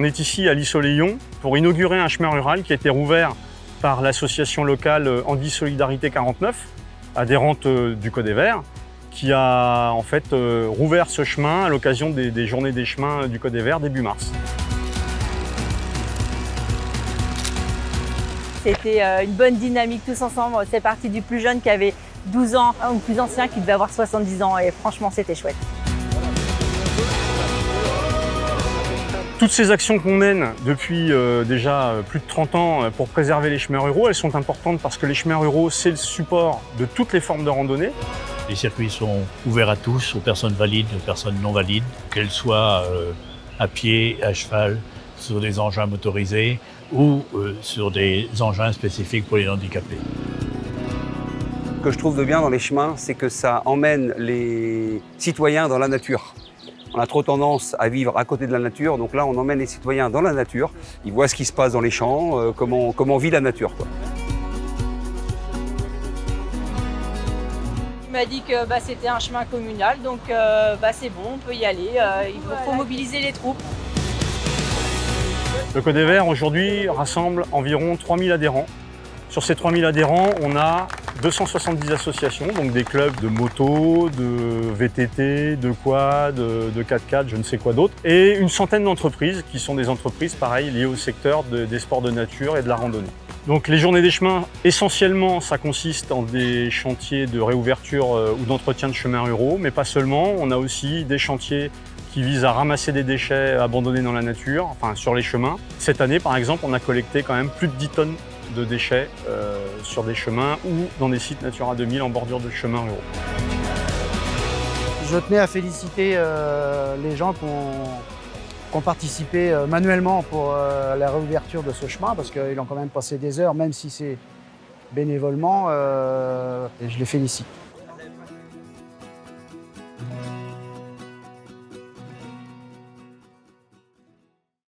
On est ici à Lys-au-Léon pour inaugurer un chemin rural qui a été rouvert par l'association locale Andy Solidarité 49, adhérente du Caux des Verts, qui a en fait rouvert ce chemin à l'occasion des Journées des chemins du Caux des Verts début mars. C'était une bonne dynamique tous ensemble. C'est parti du plus jeune qui avait 12 ans au plus ancien qui devait avoir 70 ans et franchement c'était chouette. Toutes ces actions qu'on mène depuis déjà plus de 30 ans pour préserver les chemins ruraux, elles sont importantes parce que les chemins ruraux, c'est le support de toutes les formes de randonnée. Les circuits sont ouverts à tous, aux personnes valides, aux personnes non valides, qu'elles soient à pied, à cheval, sur des engins motorisés ou sur des engins spécifiques pour les handicapés. Ce que je trouve de bien dans les chemins, c'est que ça emmène les citoyens dans la nature. On a trop tendance à vivre à côté de la nature, donc là on emmène les citoyens dans la nature. Ils voient ce qui se passe dans les champs, comment vit la nature, quoi. Il m'a dit que c'était un chemin communal, donc c'est bon, on peut y aller. Il faut mobiliser les troupes. Le Caux des Verts aujourd'hui rassemble environ 3000 adhérents. Sur ces 3000 adhérents, on a 270 associations, donc des clubs de moto, de VTT, de quad, de 4x4, je ne sais quoi d'autre, et une centaine d'entreprises qui sont des entreprises pareil liées au secteur des sports de nature et de la randonnée. Donc les journées des chemins, essentiellement, ça consiste en des chantiers de réouverture ou d'entretien de chemins ruraux, mais pas seulement. On a aussi des chantiers qui visent à ramasser des déchets abandonnés dans la nature, enfin sur les chemins. Cette année, par exemple, on a collecté quand même plus de 10 tonnes de déchets sur des chemins ou dans des sites Natura 2000 en bordure de chemins ruraux. Je tenais à féliciter les gens qui ont participé manuellement pour la réouverture de ce chemin parce qu'ils ont quand même passé des heures, même si c'est bénévolement, et je les félicite.